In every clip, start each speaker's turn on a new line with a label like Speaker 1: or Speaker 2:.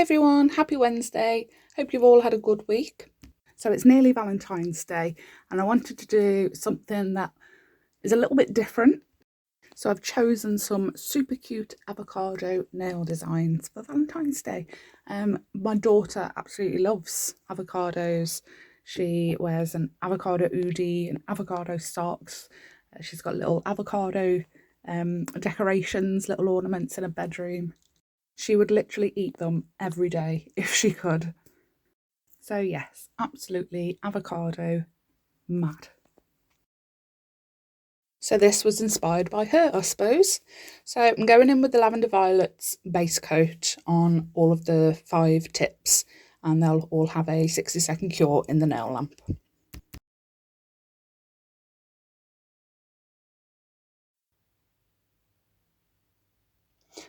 Speaker 1: Hi everyone, happy Wednesday. Hope you've all had a good week. So it's nearly Valentine's Day and I wanted to do something that is a little bit different. So I've chosen some super cute avocado nail designs for Valentine's Day. My daughter absolutely loves avocados. She wears an avocado hoodie and avocado socks. She's got little avocado decorations, little ornaments in her bedroom. She would literally eat them every day if she could. So yes, absolutely avocado mad. So this was inspired by her, I suppose. So I'm going in with the Lavender Violets base coat on all of the 5 tips, and they'll all have a 60-second cure in the nail lamp.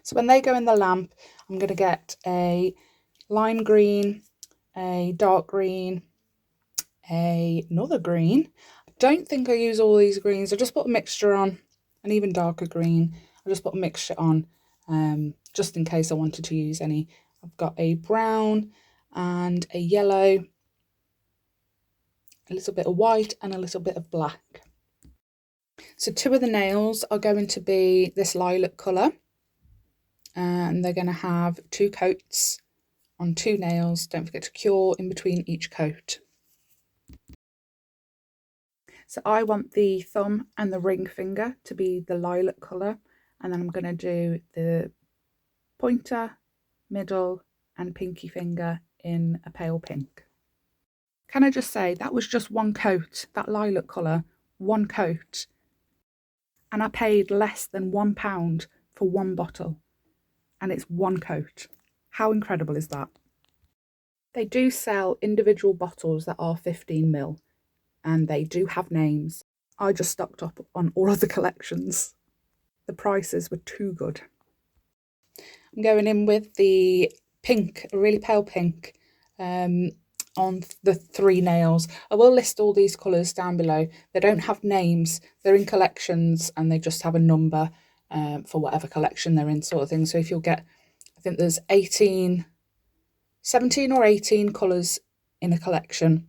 Speaker 1: So when they go in the lamp, I'm going to get a lime green, a dark green, another green. I don't think I use all these greens. I just put a mixture on, an even darker green. I just put a mixture on just in case I wanted to use any. I've got a brown and a yellow, a little bit of white and a little bit of black. So 2 of the nails are going to be this lilac colour, and they're going to have 2 coats on 2 nails. Don't forget to cure in between each coat. So I want the thumb and the ring finger to be the lilac colour, and then I'm going to do the pointer, middle and pinky finger in a pale pink. Can I just say that was just 1 coat, that lilac colour, 1 coat, and I paid less than £1 for 1 bottle, and it's 1 coat. How incredible is that? They do sell individual bottles that are 15ml, and they do have names. I just stocked up on all of the collections. The prices were too good. I'm going in with the pink, a really pale pink, on the 3 nails. I will list all these colours down below. They don't have names, they're in collections and they just have a number for whatever collection they're in, sort of thing. So if you'll get, I think there's 17 or 18 colours in a collection,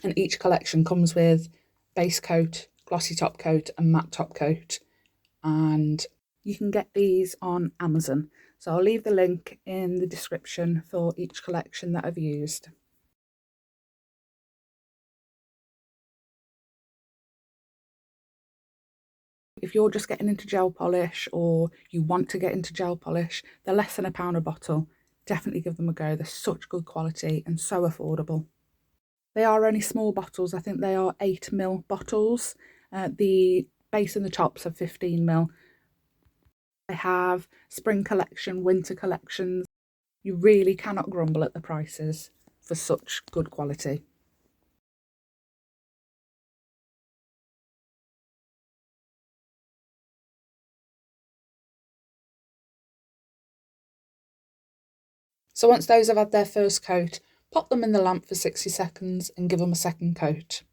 Speaker 1: and each collection comes with base coat, glossy top coat and matte top coat, and you can get these on Amazon. So I'll leave the link in the description for each collection that I've used. If you're just getting into gel polish or you want to get into gel polish, they're less than £1 a bottle. Definitely give them a go. They're such good quality and so affordable. They are only small bottles. I think they are 8ml bottles. The base and the tops are 15ml. They have spring collection, winter collections. You really cannot grumble at the prices for such good quality. So once those have had their first coat, pop them in the lamp for 60 seconds and give them a second coat.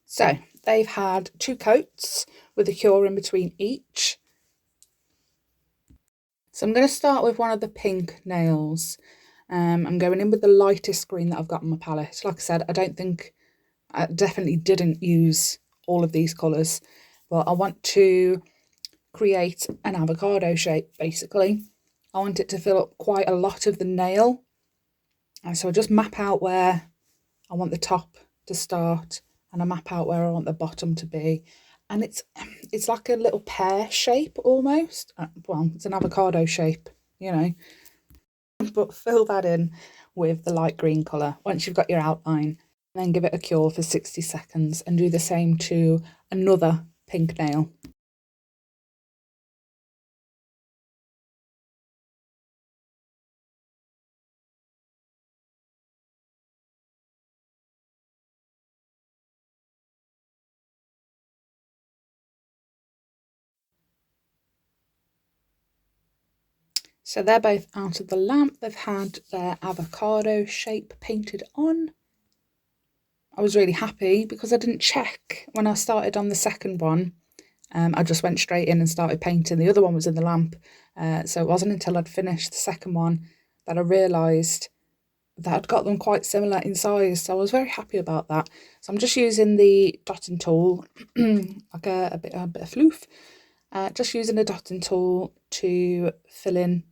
Speaker 1: So they've had 2 coats with a cure in between each. So I'm going to start with one of the pink nails. I'm going in with the lightest green that I've got on my palette. Like I said, I definitely didn't use all of these colours, but I want to create an avocado shape basically. I want it to fill up quite a lot of the nail, and so I just map out where I want the top to start and I map out where I want the bottom to be, and it's like a little pear shape almost. Well, it's an avocado shape, you know, but fill that in with the light green colour once you've got your outline, and then give it a cure for 60 seconds and do the same to another pink nail. So they're both out of the lamp. They've had their avocado shape painted on. I was really happy because I didn't check when I started on the second one. I just went straight in and started painting. The other one was in the lamp. So it wasn't until I'd finished the second one that I realised that I'd got them quite similar in size, so I was very happy about that. So I'm just using the dotting tool, like a bit of floof, just using a dotting tool to fill in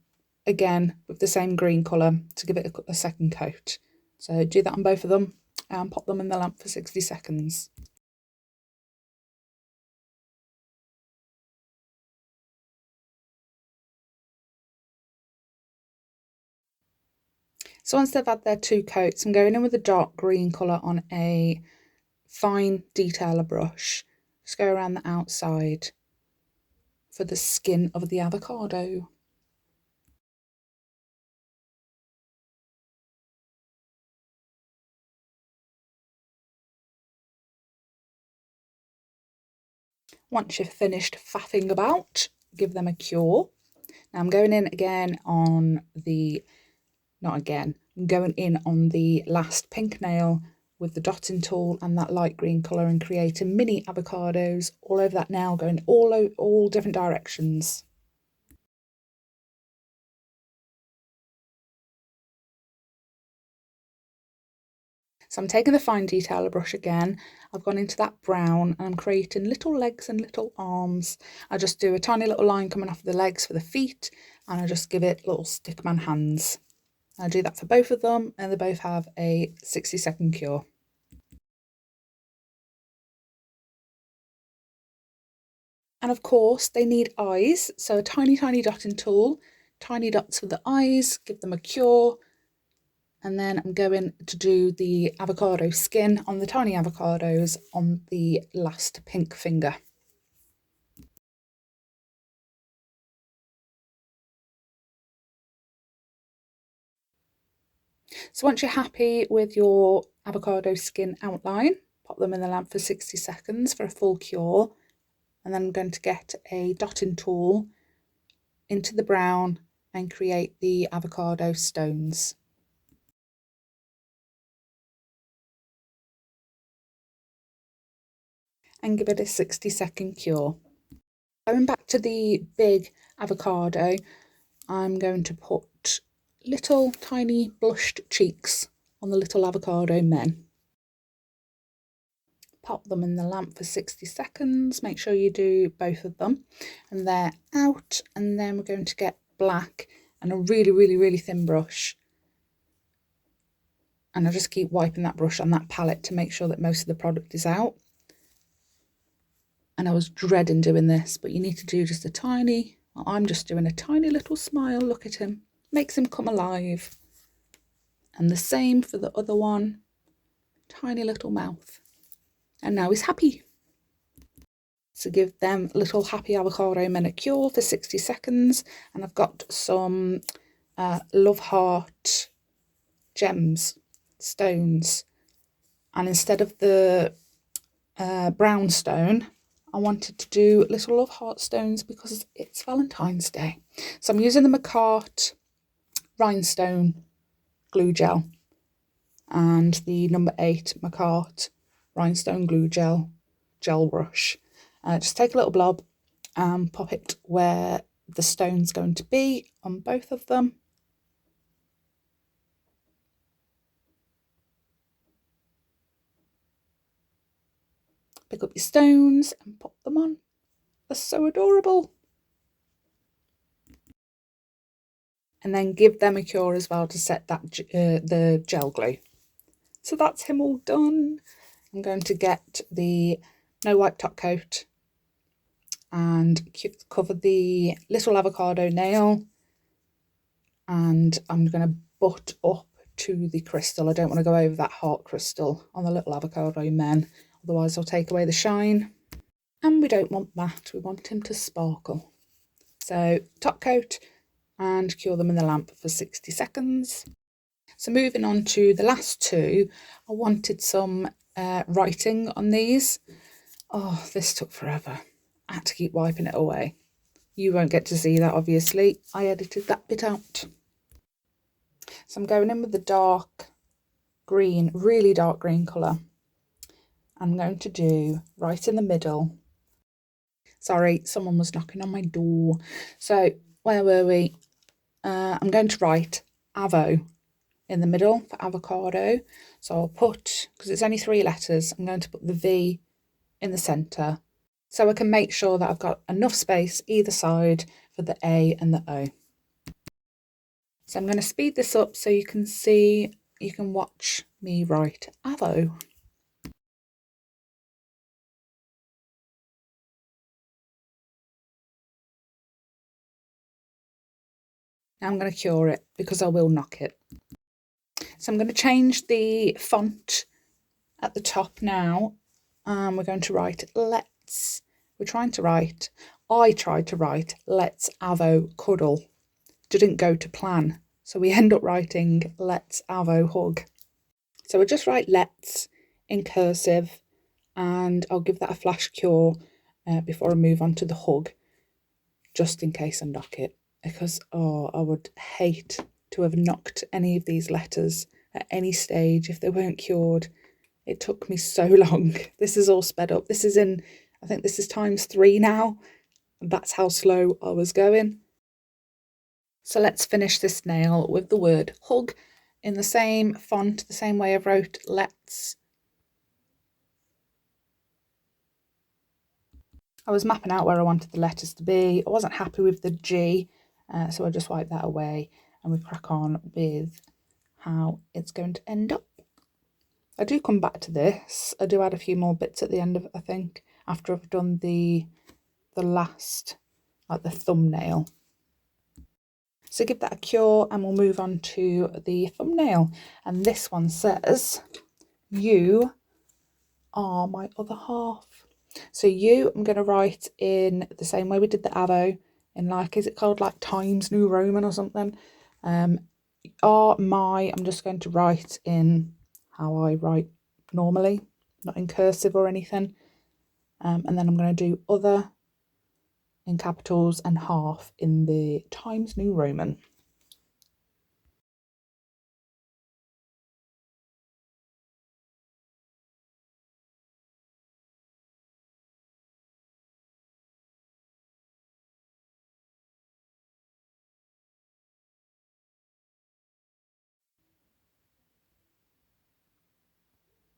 Speaker 1: again with the same green colour to give it a second coat. So do that on both of them and pop them in the lamp for 60 seconds. So once they've had their 2 coats, I'm going in with a dark green colour on a fine detailer brush. Just go around the outside for the skin of the avocado. Once you've finished faffing about, give them a cure. Now I'm going in again on the, not again, I'm going in on the last pink nail with the dotting tool and that light green colour and creating mini avocados all over that nail, going all different directions. So I'm taking the fine detailer brush again. I've gone into that brown and I'm creating little legs and little arms. I just do a tiny little line coming off the legs for the feet and I just give it little stickman hands. I do that for both of them and they both have a 60-second cure. And of course they need eyes, so a tiny dotting tool, tiny dots for the eyes, give them a cure. And then I'm going to do the avocado skin on the tiny avocados on the last pink finger. So once you're happy with your avocado skin outline, pop them in the lamp for 60 seconds for a full cure. And then I'm going to get a dotting tool into the brown and create the avocado stones. And give it a 60-second cure. Going back to the big avocado, I'm going to put little tiny blushed cheeks on the little avocado men. Pop them in the lamp for 60 seconds. Make sure you do both of them and they're out. And then we're going to get black and a really thin brush. And I just keep wiping that brush on that palette to make sure that most of the product is out. And I was dreading doing this, but you need to do just a tiny, well, I'm just doing a tiny little smile. Look at him, makes him come alive. And the same for the other one, tiny little mouth. And now he's happy. So give them little happy avocado men a cure for 60 seconds. And I've got some love heart gems, stones. And instead of the brown stone, I wanted to do little love heart stones because it's Valentine's Day. So I'm using the McCart rhinestone glue gel and the number 8 McCart rhinestone glue gel brush. Just take a little blob and pop it where the stone's going to be on both of them. Pick up your stones and pop them on. They're so adorable. And then give them a cure as well to set that the gel glue. So that's him all done. I'm going to get the no wipe top coat and cover the little avocado nail, and I'm going to butt up to the crystal. I don't want to go over that heart crystal on the little avocado men, otherwise I'll take away the shine, and we don't want that. We want him to sparkle. So top coat and cure them in the lamp for 60 seconds. So moving on to the last two, I wanted some writing on these. Oh, this took forever. I had to keep wiping it away. You won't get to see that, obviously. I edited that bit out. So I'm going in with the dark green, really dark green colour. I'm going to do right in the middle. Sorry, someone was knocking on my door. So where were we? I'm going to write avo in the middle for avocado. So I'll put, because it's only 3 letters, I'm going to put the V in the centre so I can make sure that I've got enough space either side for the A and the O. So I'm going to speed this up so you can see, you can watch me write avo. Now I'm going to cure it because I will knock it. So I'm going to change the font at the top now. We're going to write let's. I tried to write let's avo cuddle. Didn't go to plan. So we end up writing let's avo hug. So we'll just write let's in cursive and I'll give that a flash cure before I move on to the hug, just in case I knock it. Because, I would hate to have knocked any of these letters at any stage if they weren't cured. It took me so long. This is all sped up. This is I think this is ×3 now. That's how slow I was going. So let's finish this nail with the word hug in the same font, the same way I wrote let's. I was mapping out where I wanted the letters to be. I wasn't happy with the G, so I just wiped that away and we crack on with how it's going to end up. I do come back to this. I do add a few more bits at the end of it, I think, after I've done the last, like the thumbnail. So give that a cure and we'll move on to the thumbnail. And this one says, you are my other half. So you, I'm going to write in the same way we did the avo, in like, is it called like Times New Roman or something? Are my, I'm just going to write in how I write normally, not in cursive or anything. And then I'm going to do other in capitals and half in the Times New Roman.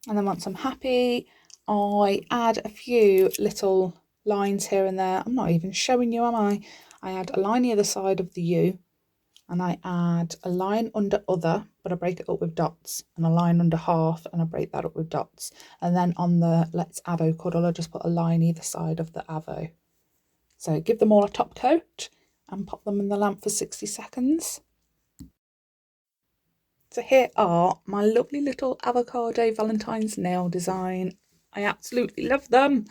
Speaker 1: And then once I'm happy, I add a few little lines here and there. I'm not even showing you, am I? I add a line either side of the U, and I add a line under other, but I break it up with dots, and a line under half, and I break that up with dots. And then on the let's avo cuddle, I just put a line either side of the avo. So give them all a top coat and pop them in the lamp for 60 seconds. So here are my lovely little avocado Valentine's nail design. I absolutely love them.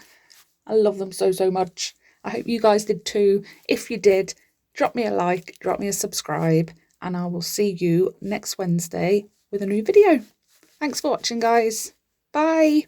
Speaker 1: I love them so, so much. I hope you guys did too. If you did, drop me a like, drop me a subscribe, and I will see you next Wednesday with a new video. Thanks for watching, guys. Bye.